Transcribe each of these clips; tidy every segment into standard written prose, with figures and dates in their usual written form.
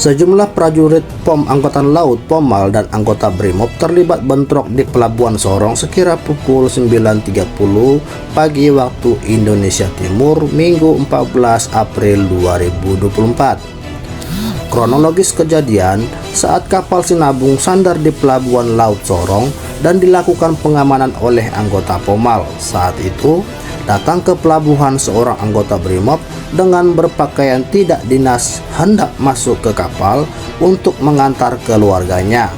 Sejumlah prajurit POM Angkatan Laut Pomal dan anggota BRIMOB terlibat bentrok di Pelabuhan Sorong sekira pukul 9.30 pagi waktu Indonesia Timur, Minggu 14 April 2024. Kronologis kejadian, saat kapal sinabung sandar di Pelabuhan Laut Sorong dan dilakukan pengamanan oleh anggota Pomal. Saat itu, datang ke pelabuhan seorang anggota BRIMOB dengan berpakaian tidak dinas hendak masuk ke kapal untuk mengantar keluarganya,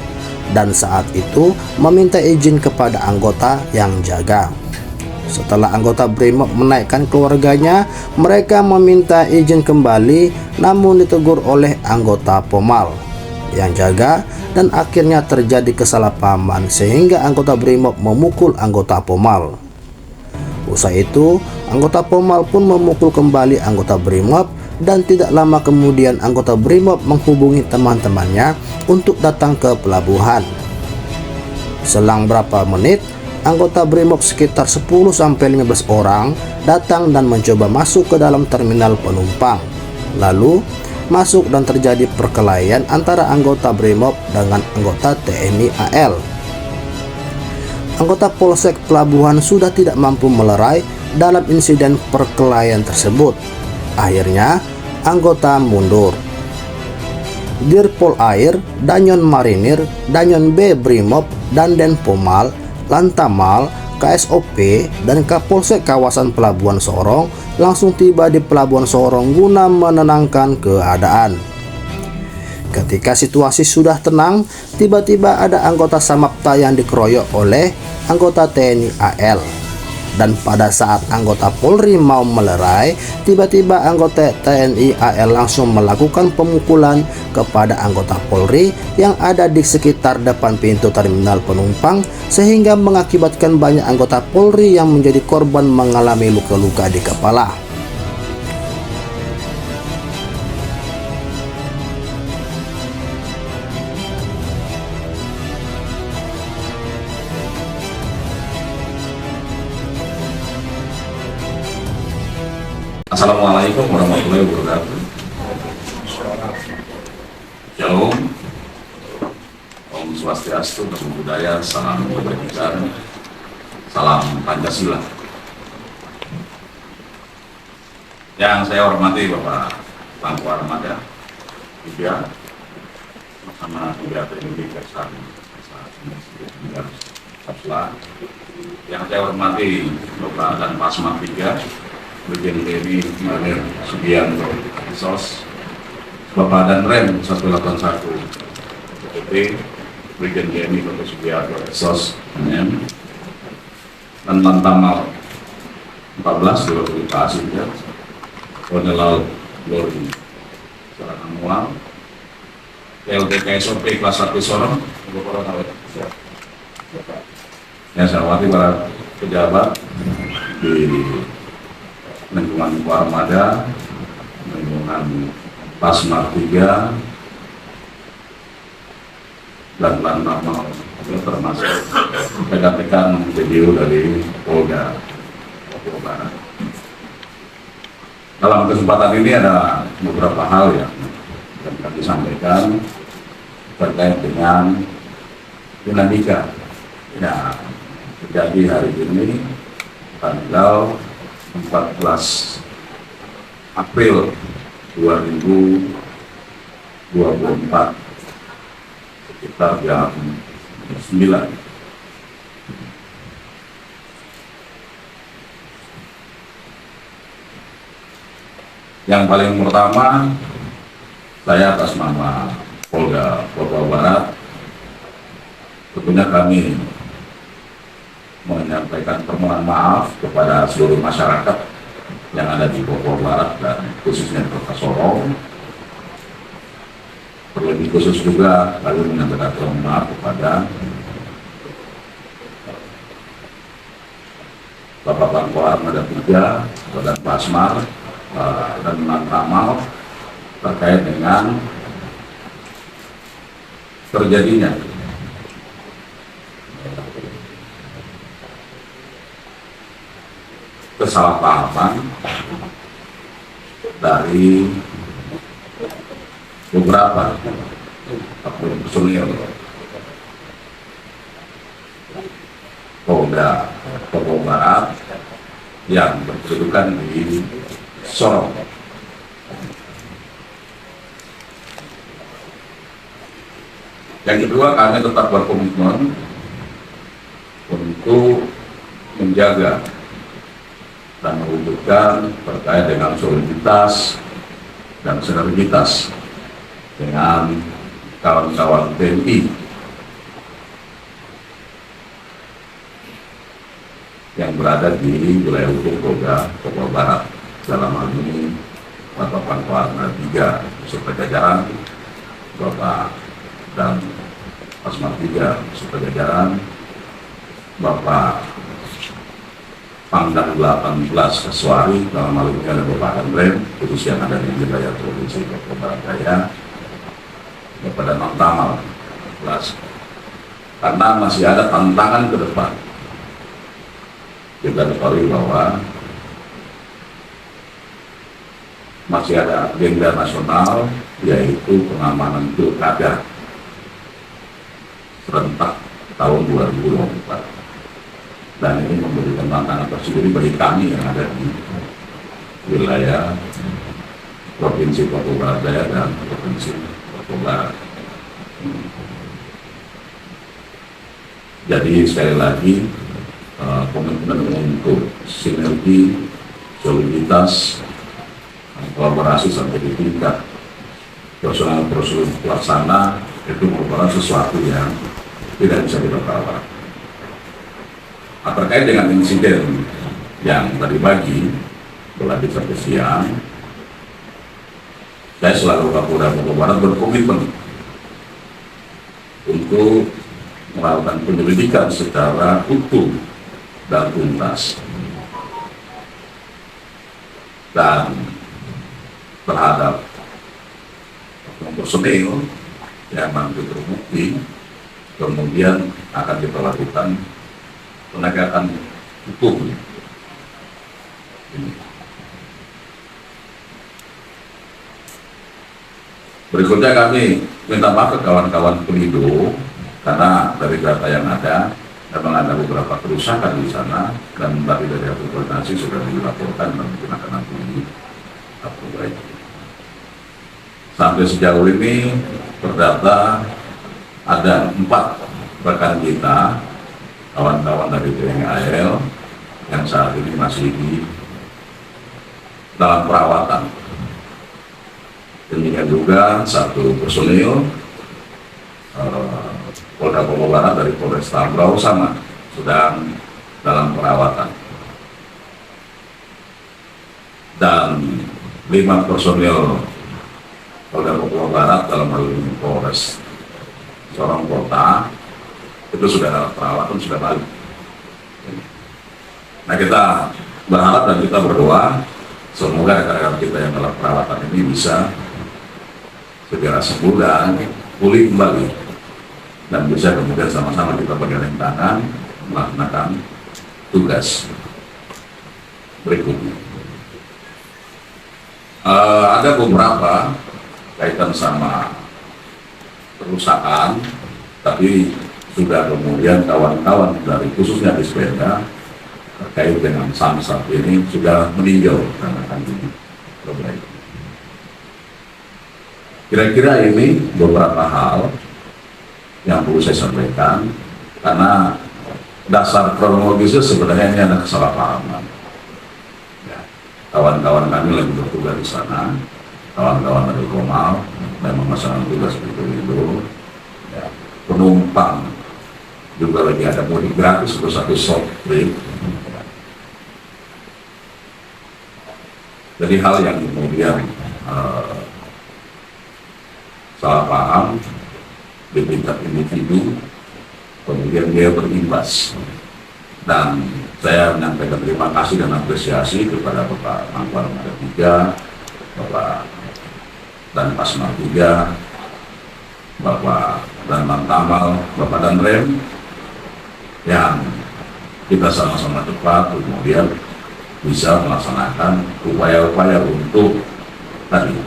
dan saat itu meminta izin kepada anggota yang jaga. Setelah anggota BRIMOB menaikkan keluarganya, mereka meminta izin kembali, namun ditegur oleh anggota Pomal yang jaga, dan akhirnya terjadi kesalahpahaman sehingga anggota BRIMOB memukul anggota Pomal. Usai itu, anggota Pomal pun memukul kembali anggota BRIMOB, dan tidak lama kemudian anggota BRIMOB menghubungi teman-temannya untuk datang ke pelabuhan. Selang berapa menit, anggota BRIMOB sekitar 10-15 orang datang dan mencoba masuk ke dalam terminal penumpang. Lalu masuk dan terjadi perkelahian antara anggota BRIMOB dengan anggota TNI AL. Anggota Polsek Pelabuhan sudah tidak mampu melerai dalam insiden perkelahian tersebut. Akhirnya, anggota mundur. Dirpol Air, Danyon Marinir, Danyon B BRIMOB, Danjen Pomal, Lantamal, KSOP, dan Kapolsek kawasan Pelabuhan Sorong langsung tiba di Pelabuhan Sorong guna menenangkan keadaan. Ketika situasi sudah tenang, tiba-tiba ada anggota Samapta yang dikeroyok oleh anggota TNI AL. Dan pada saat anggota Polri mau melerai, tiba-tiba anggota TNI AL langsung melakukan pemukulan kepada anggota Polri yang ada di sekitar depan pintu terminal penumpang, sehingga mengakibatkan banyak anggota Polri yang menjadi korban mengalami luka-luka di kepala. Assalamualaikum warahmatullahi wabarakatuh. Shalom, Om Swastiastu, Namo Buddhaya, salam kebajikan, salam Pancasila. Yang saya hormati Bapak Pangku Armada, Tiga, bersama tiga TNI Kesal, yang saya hormati Bapak dan Pasma 3, Brigjen TNI Marinir Sugianto SOS, Bapak dan Rem 181 BPT, Brigjen TNI Dr. Sugianto SOS MM, dan Lantamal 14 Direktur Asinja, Kolonel Laut Lori Sarana Mual, LTKSOP kelas 1 Sorong, yang saya hormati para pejabat di lingkungan Armada, lingkungan Pasmar 3, dan Lantamal, termasuk rekan-rekan video dari Polda Papua Barat. Dalam kesempatan ini ada beberapa hal yang akan kami sampaikan terkait dengan dinamika yang terjadi hari ini tanggal 14 April 2024 sekitar jam 9. Yang paling pertama, saya atas nama Polda Papua Barat tentunya kami menyampaikan permohonan maaf kepada seluruh masyarakat yang ada di Papua Barat dan khususnya Kota Sorong. Terlebih khusus juga kami menyampaikan permohonan maaf kepada Bapak Pangku Armada 3, Badan Pasmar, dan Lantamal terkait dengan terjadinya kesalahpahaman dari beberapa personil Polda Papua Barat yang berkedudukan di Sorong. Yang kedua, kami tetap berkomitmen untuk menjaga dan mewujudkan terkait dengan soliditas dan sinergitas dengan kawan-kawan TNI yang berada di wilayah hukum Polda Papua Barat, dalam hal ini Bapak Pangkal 3 beserta jajaran, Bapak dan Pasmar 3 beserta jajaran, Bapak Pangdam 18 Kaswari, dalam hal ini ada Bapak Andrem, khusus yang ada di wilayah Provinsi Papua Barat Daya, Bapak Danang Tamal 14, karena masih ada tantangan ke depan. Kita ketahui bahwa masih ada agenda nasional, yaitu pengamanan pilkada serentak tahun 2024. Dan ini memberikan tantangan tersendiri bagi kami yang ada di wilayah Provinsi Papua Barat Daya dan Provinsi Papua Barat. Jadi sekali lagi, komitmen untuk sinergi, soliditas, kolaborasi sampai di tingkat personal pelaksana itu merupakan sesuatu yang tidak bisa ditawar. Terkait dengan insiden yang tadi pagi berlanjut sampai siang, saya selaku Kapolda Papua Barat berkomitmen untuk melakukan penyelidikan secara utuh dan tuntas dan terhadap personil yang nanti terbukti, kemudian akan kita lakukan penegakan hukum. Berikutnya kami minta maaf ke kawan-kawan Pelindo karena dari data yang ada memang ada beberapa kerusakan di sana, dan dari hasil koordinasi sudah dilaporkan dan mungkin akan nanti diperbaiki. Sampai sejauh ini terdata ada 4 rekan kita, kawan-kawan dari TNI AL yang saat ini masih di dalam perawatan. Demikian juga 1 personil Polda Papua Barat dari Polres Tambrau sama sedang dalam perawatan, dan 5 personil Polda Papua Barat dalam hal ini Polres Sorong Kota itu sudah dalam perawatan, sudah balik. Nah, kita berharap dan kita berdoa semoga rekan-rekan kita yang dalam perawatan ini bisa segera sembuh dan pulih kembali, dan bisa kemudian sama-sama kita bergandeng tangan melaksanakan tugas berikutnya. Ada beberapa kaitan sama perusahaan, tapi sudah kemudian kawan-kawan dari khususnya di sepeda terkait dengan Samsat ini sudah meninjau karena akan diperbaiki. Kira-kira ini beberapa hal yang perlu saya sampaikan, karena dasar kronologisnya sebenarnya ini ada kesalahpahaman. Ya, kawan-kawan kami lagi bertugas di sana, kawan-kawan dari Komal memang melaksanakan tugas itu. Ya, penumpang juga lagi ada mudik gratis untuk 1 soft trip. Jadi hal yang kemudian salah paham di tingkat individu, kemudian dia berimbas. Dan saya menyampaikan terima kasih dan apresiasi kepada Bapak Mangkuar 3, Bapak dan Pasmar 3, Bapak dan Bang Tamal, Bapak dan Rem, yang kita sama-sama cepat kemudian bisa melaksanakan upaya-upaya untuk tadi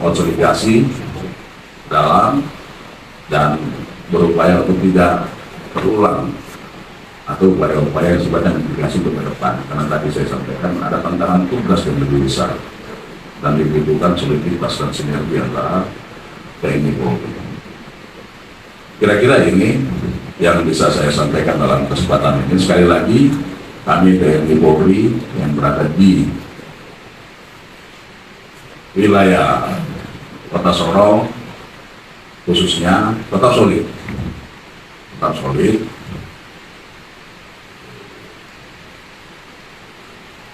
konsolidasi dalam dan berupaya untuk tidak terulang atau upaya-upaya yang sifatnya mitigasi untuk ke depan. Karena tadi saya sampaikan ada tantangan tugas yang lebih besar dan dibutuhkan soliditas dan sinergi antara TNI Polri. Kira-kira ini yang bisa saya sampaikan dalam kesempatan ini. Sekali lagi, kami TNI Polri yang berada di wilayah Kota Sorong khususnya tetap solid,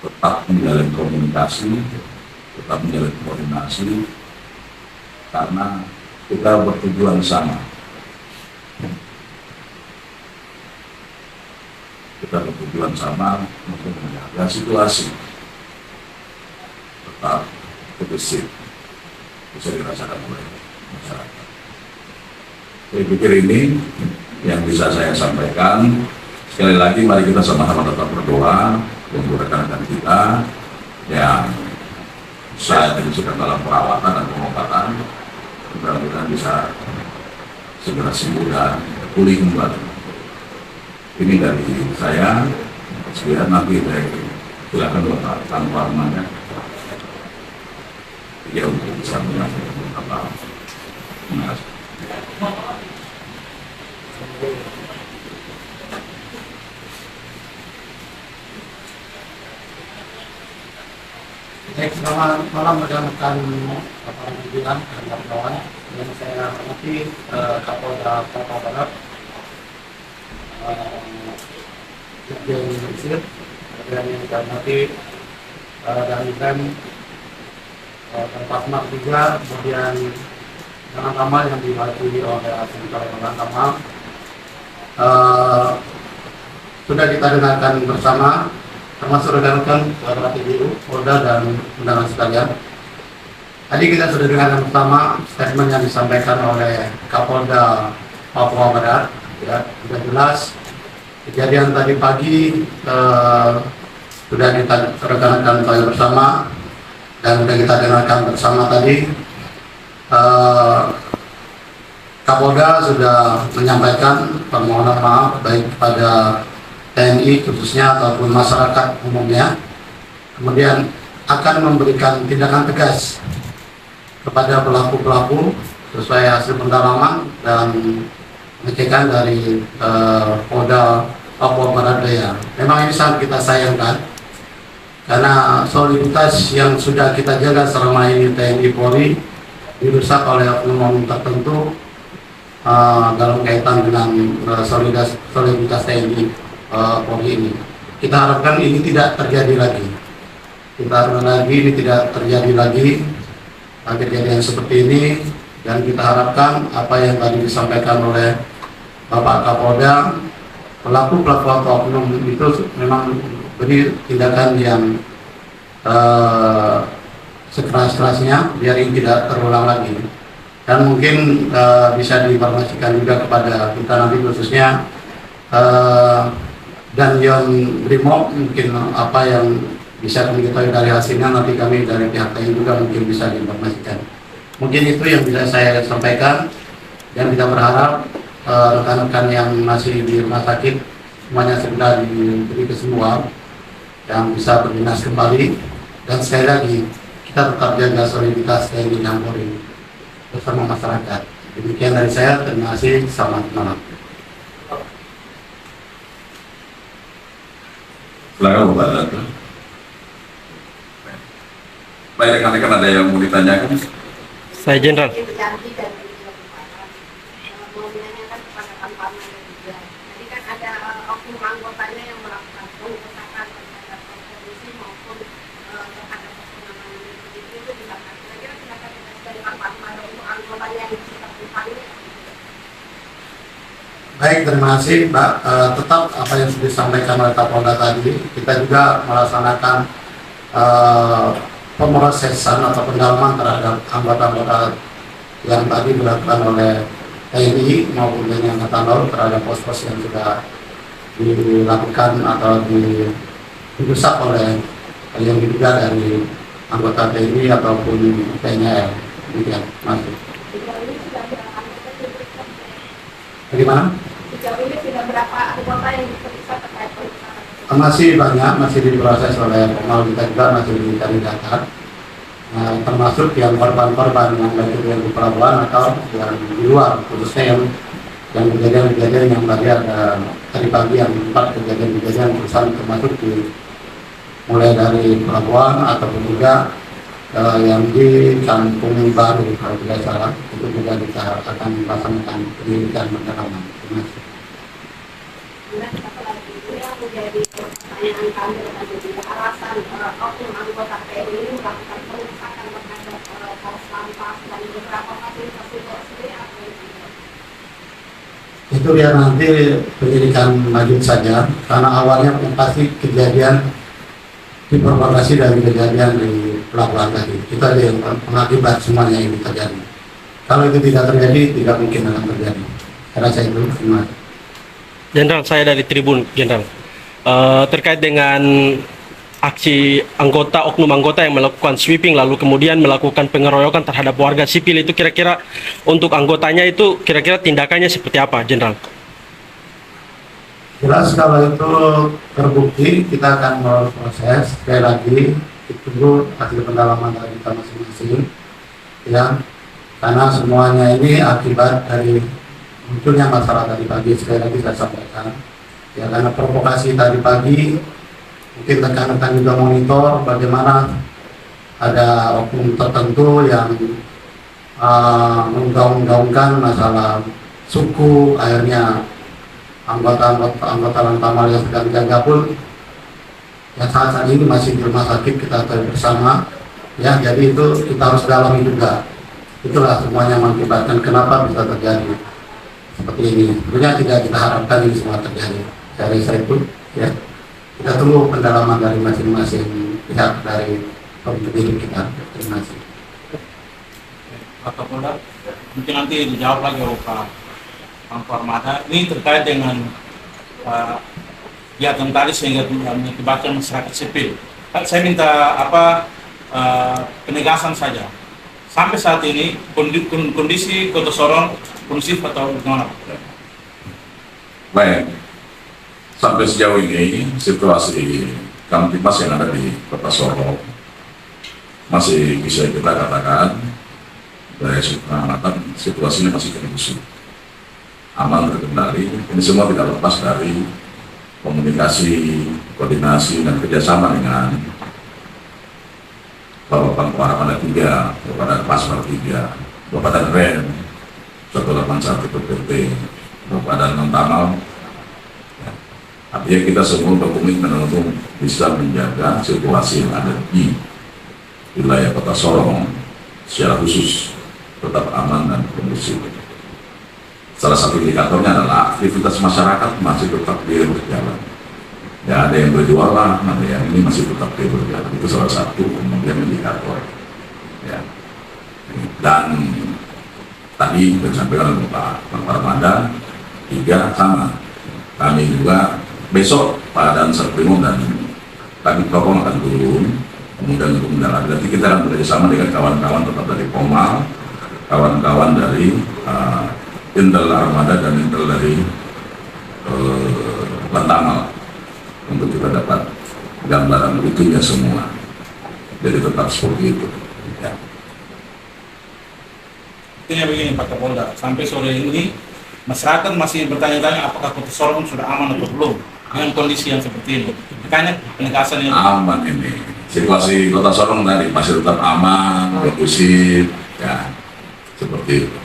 tetap menjalin komunikasi, tetap menjalin koordinasi, karena kita bertujuan sama. Kita bertujuan sama untuk menjaga situasi tetap kondusif, bisa dirasakan oleh masyarakat. Saya pikir ini yang bisa saya sampaikan. Sekali lagi, mari kita sama-sama tetap berdoa untuk rekan-rekan kita yang saat ini sedang dalam perawatan dan pengobatan. Mudah-mudahan bisa segera sembuh dan pulih kembali. Ini dari saya. Sekian, nanti silakan Bapak tanpa namanya. Ya, untuk bisa menyampaikan apa. Terima kasih. Baik, selamat malam rekan-rekan Bapak Pimpinan dan kawan-kawan. Yang saya hormati Kapolda Papua Barat, Dirjen Mesir, dan yang saya hormati dan Rem dan Pasmar juga, kemudian dengan Kamal yang diwakili oleh Asisten Orang Kamal. Sudah kita dengarkan bersama, termasuk rekan-rekan Warga Biru, Polda dan undangan sekalian. Tadi kita sudah dengarkan bersama statement yang disampaikan oleh Kapolda Papua Barat. Ya, sudah jelas kejadian tadi pagi sudah kita rekan-rekan tahu bersama dan sudah kita dengarkan bersama tadi. Kapolda sudah menyampaikan permohonan maaf baik kepada TNI khususnya ataupun masyarakat umumnya, kemudian akan memberikan tindakan tegas kepada pelaku-pelaku sesuai hasil pendalaman dan pengecekan dari Polda Papua Barat Daya. Memang ini sangat kita sayangkan karena soliditas yang sudah kita jaga selama ini TNI Polri dirusak oleh oknum tertentu dalam kaitan dengan soliditas TNI Polri ini. Kita harapkan ini tidak terjadi lagi. Ini tidak terjadi lagi kejadian seperti ini, dan kita harapkan apa yang tadi disampaikan oleh Bapak Kapolda, pelaku-pelaku atau oknum itu memang beri tindakan yang sekeras-kerasnya biar ini tidak terulang lagi. Dan mungkin bisa diinformasikan juga kepada kita nanti khususnya dan yang Brimob, mungkin apa yang bisa kami ketahui dari hasilnya nanti kami dari pihak TNI juga mungkin bisa diinformasikan. Mungkin itu yang bisa saya sampaikan, dan kita berharap rekan-rekan yang masih di rumah sakit semuanya segera diberi kesembuhan yang bisa berdinas kembali, dan sekali lagi kita tetap jaga soliditas TNI dan Polri bersama masyarakat. Demikian dari saya, terima kasih, selamat malam. Silakan Bapak Datu. Baik, rekan-rekan ada yang mau ditanyakan? Saya Jenderal. Mau menanyakan kepada Kampanye juga. Tadi kan ada oknum anggotanya yang melakukan pengerusakan terhadap kondisi maupun terhadap penanganan itu dilakukan. Kira-kira tindakan dari Kampanye untuk anggotanya yang dilakukan. Baik, terima kasih Mbak. Tetap apa yang sudah disampaikan oleh Kapolda tadi, kita juga melaksanakan pemrosesan atau pendalaman terhadap anggota-anggota yang tadi dilakukan oleh TNI maupun TNI Angkatan Laut terhadap pos-pos yang sudah dilakukan atau dirusak oleh yang diduga dari anggota TNI ataupun TNI AL. Demikian, masih. Sejauh ini sudah berapa anggota yang diperiksa? Bagaimana? Sejauh ini sudah berapa anggota yang diperiksa terkait perusahaan? Masih banyak, masih diproses oleh Pomal, kita juga masih mencari data. Termasuk yang korban-korban yang baik itu yang di pelabuhan atau yang di luar, khususnya yang kejadian-kejadian yang tadi pagi yang 4 kejadian-kejadian perusahaan termasuk mulai dari pelabuhan ataupun juga yang di Kampung Baru kalau tidak salah, itu juga kita akan melaksanakan penyelidikan pendalaman. Terima kasih. Kemudian satu lagi, ini yang menjadi pertanyaan kami tadi juga alasan oknum anggota TNI ini melakukan pengerusakan terhadap pos lantas dan beberapa fasilitas itu sendiri apa itu? Itu biar nanti penyelidikan lanjut saja, karena awalnya pasti kejadian diprovokasi dari kejadian di pelabuhan tadi. Itu ada yang mengakibat semuanya ini terjadi. Kalau itu tidak terjadi, tidak mungkin akan terjadi. Karena saya itu semua. Jenderal, saya dari Tribun, Jenderal. Terkait dengan aksi oknum anggota yang melakukan sweeping lalu kemudian melakukan pengeroyokan terhadap warga sipil, itu kira-kira untuk anggotanya itu kira-kira tindakannya seperti apa, Jenderal? Jelas kalau itu terbukti, kita akan proses. Sekali lagi, ditunggu hasil pendalaman dari kita masing-masing. Ya, karena semuanya ini akibat dari munculnya masalah tadi pagi. Sekali lagi saya sampaikan, ya karena provokasi tadi pagi, mungkin rekan-rekan juga monitor bagaimana ada oknum tertentu yang menggaung-gaungkan masalah suku, akhirnya anggota Lantamal yang sedang jaga pun yang saat ini masih di rumah sakit, kita tahu bersama. Ya, jadi itu kita harus dalami juga. Itulah semuanya mengakibatkan kenapa bisa terjadi seperti ini. Sebenarnya tidak kita harapkan ini semua terjadi. Dari saya itu, ya kita tunggu pendalaman dari masing-masing pihak dari penyidik kita. Terima kasih. Pak Kapolda, mungkin nanti dijawab lagi oleh Pak Armada. Ini terkait dengan kegiatan tadi sehingga mengakibatkan masyarakat sipil. Saya minta penegasan saja. Sampai saat ini kondisi Kota Sorong kondusif atau bagaimana? Baik, sampai sejauh ini situasi Kamtibmas yang ada di Kota Sorong masih bisa kita katakan dari pengamatan situasinya masih kondusif, aman, terkendali. Ini semua tidak lepas dari komunikasi, koordinasi, dan kerjasama dengan Bapak Armada 3, Bapak Pasmar 3, Bapak Rem 181 PP, Bapak Lantamal. Artinya kita semua berkomitmen untuk bisa menjaga situasi yang ada di wilayah Kota Sorong secara khusus tetap aman dan kondusif. Salah satu indikatornya adalah aktivitas masyarakat masih tetap berjalan. Ya, ada yang berjualan, ada yang ini masih tetap berjalan. Itu salah satu kemudian indikator. Ya. Dan tadi disampaikan oleh Pak Armada 3 sama. Kami juga besok Pak Dan Serprimum dan kami Propam akan turun kemudian untuk mendalam. Nanti kita akan bekerjasama dengan kawan-kawan tetap dari Pomal, kawan-kawan dari Intel Armada dan Intel dari Lantamal untuk kita dapat gambaran utuhnya semua. Jadi tetap seperti itu. Ya. Intinya begini Pak Kapolda, sampai sore ini masyarakat masih bertanya-tanya apakah Kota Sorong sudah aman atau belum dengan kondisi yang seperti ini. Makanya penegasan yang Aman ini. Situasi Kota Sorong tadi masih tetap aman, kondusif, ya seperti itu.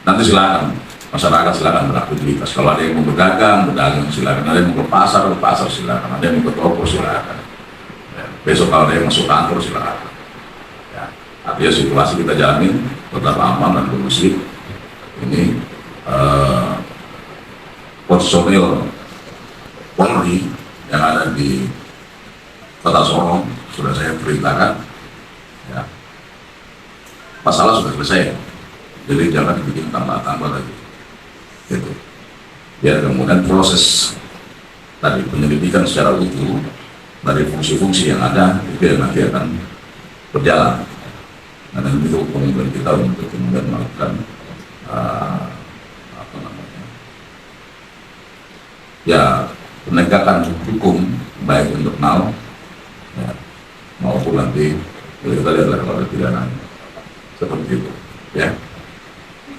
Nanti silakan masyarakat silakan beraktivitas. Kalau ada yang mau berdagang silakan. Ada yang mau ke pasar silakan. Ada yang mau ke toko silakan. Ya. Besok kalau ada yang masuk kantor silakan. Ya. Artinya situasi kita jamin tetap aman dan kondusif. Ini personil Polri yang ada di Kota Sorong sudah saya perintahkan. Ya. Masalah sudah selesai. Jadi jangan dibikin tambah-tambah lagi. Gitu. Biar kemudian proses tadi penyelidikan secara utuh dari fungsi-fungsi yang ada itu yang nanti akan berjalan. dan itu komitmen kita untuk kemudian melakukan apa namanya, ya penegakan hukum baik untuk NAL ya, maupun nanti kita lihat kalau pidana seperti itu ya.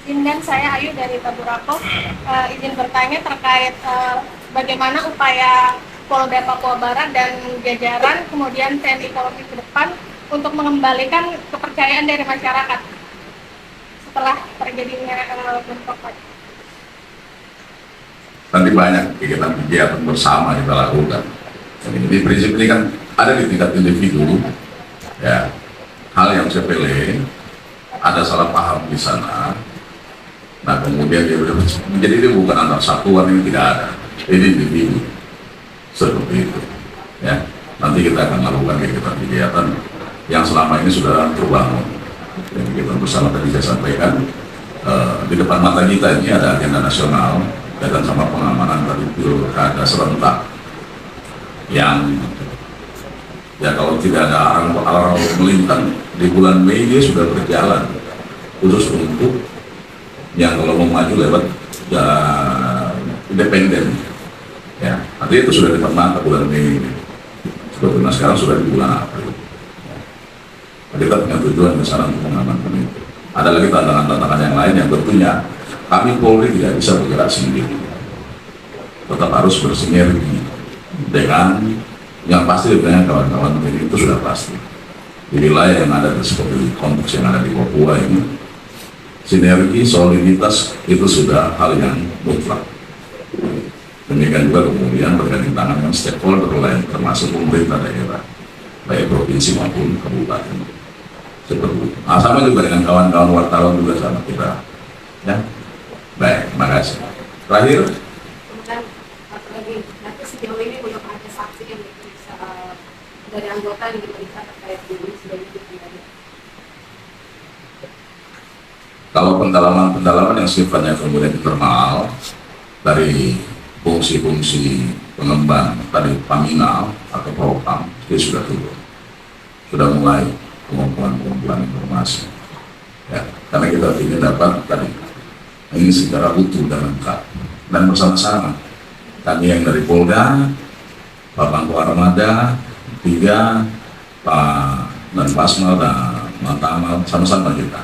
Izinkan saya Ayu dari Taburapo, izin bertanya terkait bagaimana upaya Polda Papua Barat dan jajaran kemudian TNI Polri ke depan untuk mengembalikan kepercayaan dari masyarakat setelah terjadinya bentrok. Nanti banyak kegiatan bersama kita lakukan. Jadi prinsip ini kan ada di tingkat individu ya, hal yang sepele ada salah paham di sana. Nah kemudian jadi itu bukan antar satuan, yang tidak ada, ini individu seperti itu ya. Nanti kita akan melakukan kegiatan yang selama ini sudah terbangun. Jadi kita bersama tadi saya sampaikan di depan mata kita ini ada agenda nasional kaitan sama pengamanan dari pilkada serentak yang ya kalau tidak ada arang melintang di bulan Mei dia sudah berjalan khusus untuk yang kalau mau maju lewat ya, independen ya, nanti itu sudah di depan mata bulan Mei ini. Sebetulnya sekarang sudah di bulan April. Kita punya tujuan besar untuk mengamankan itu. Ada lagi tantangan-tantangan yang lain yang tentunya kami Polri tidak bisa bergerak sendiri, tetap harus bersinergi dengan yang pasti dengan kawan-kawan ini, itu sudah pasti di wilayah yang ada seperti konteks yang ada di Papua ini. Sinergi, soliditas itu sudah hal yang mutlak. Demikian juga kemudian bergandeng tangan dengan stakeholder lain termasuk pemerintah daerah baik provinsi maupun kabupaten seperti itu. Nah, sama juga dengan kawan-kawan wartawan juga sama kita ya. Baik, terima kasih. Terakhir Kemudian lagi nanti sejauh ini belum ada saksi yang diperiksa dari anggota yang diperiksa terkait ini sudah diberikan. kalau pendalaman yang sifatnya kemudian internal dari fungsi-fungsi pengembang tadi Paminal atau Propam itu sudah turun, sudah mulai pengumpulan informasi ya, karena kita ingin dapat tadi ini secara utuh dan lengkap dan bersama-sama kami yang dari Polda, Pak Pangko Armada, tiga Pak dan Pasmal dan Mantamal sama-sama kita.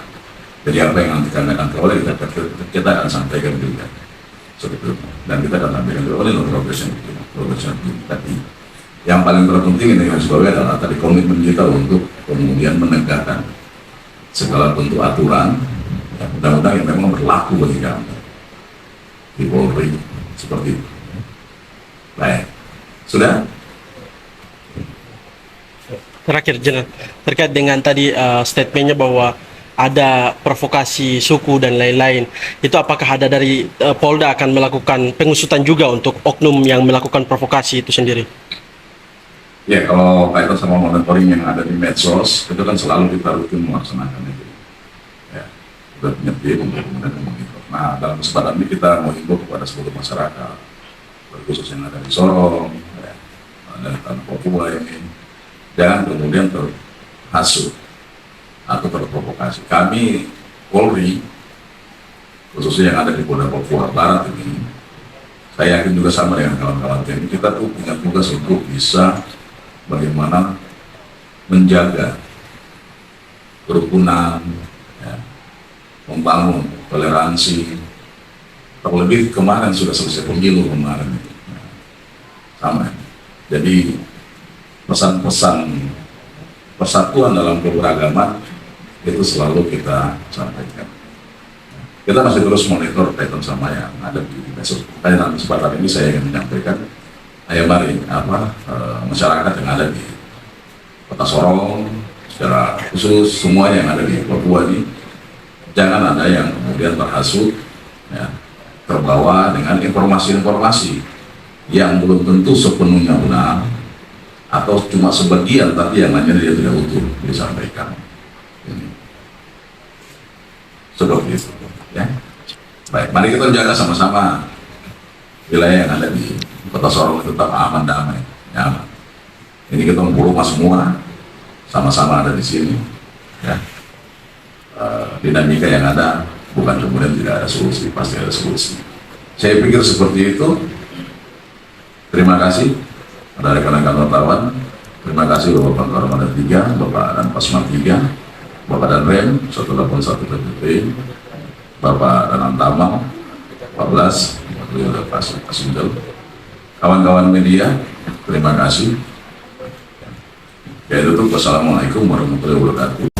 Jadi apa yang nanti kami akan peroleh kita akan sampaikan juga seperti itu, dan kita akan sampaikan juga oleh progression tadi. Yang paling terpenting ini yang sebagai adalah tadi komitmen kita untuk kemudian menegakkan segala bentuk aturan ya, undang-undang yang memang berlaku bagi kami di Polri seperti itu. Baik, sudah. Terakhir Jenderal, terkait dengan tadi statementnya bahwa ada provokasi suku dan lain-lain, itu apakah ada dari Polda akan melakukan pengusutan juga untuk oknum yang melakukan provokasi itu sendiri? Ya, kalau kaitan sama monitoring yang ada di medsos itu kan selalu kita rutin melaksanakan itu ya, kita punya tim untuk kemudian memonitor. Nah, dalam kesempatan ini kita mau himbau kepada seluruh masyarakat khusus yang ada di Sorong ya, dan tanah Papua ini, jangan kemudian terhasut atau terprovokasi. Kami Polri khususnya yang ada di Polda Papua Barat ini, saya yakin juga sama dengan kawan-kawan TNI, kita tuh punya tugas untuk bisa bagaimana menjaga kerukunan ya, membangun toleransi. Terlebih kemarin sudah selesai pemilu kemarin itu ya, sama. Jadi pesan-pesan persatuan dalam keberagaman itu selalu kita sampaikan. Kita masih terus monitor kaitan sama yang ada di medsos. Dalam kesempatan ini saya ingin menyampaikan, ayo mari masyarakat yang ada di Kota Sorong secara khusus semuanya yang ada di Papua ini, jangan ada yang kemudian terhasut ya, terbawa dengan informasi-informasi yang belum tentu sepenuhnya benar atau cuma sebagian, tapi yang lainnya dia tidak utuh disampaikan. Ini seperti itu ya. Baik, mari kita jaga sama-sama wilayah yang ada di Kota Sorong tetap aman, damai, nyaman. Ini kita rumah semua sama-sama ada di sini ya. dinamika yang ada, bukan kemudian tidak ada solusi, pasti ada solusi. Saya pikir seperti itu. Terima kasih pada rekan-rekan wartawan. Terima kasih Bapak Pangkor Armada 3, Bapak dan Pasma 3, Bapak dan Rem 181 PPP, Bapak dan Tamal 14, Pak Sindel, kawan-kawan media, terima kasih. Ya, tutup. Wassalamualaikum warahmatullahi wabarakatuh.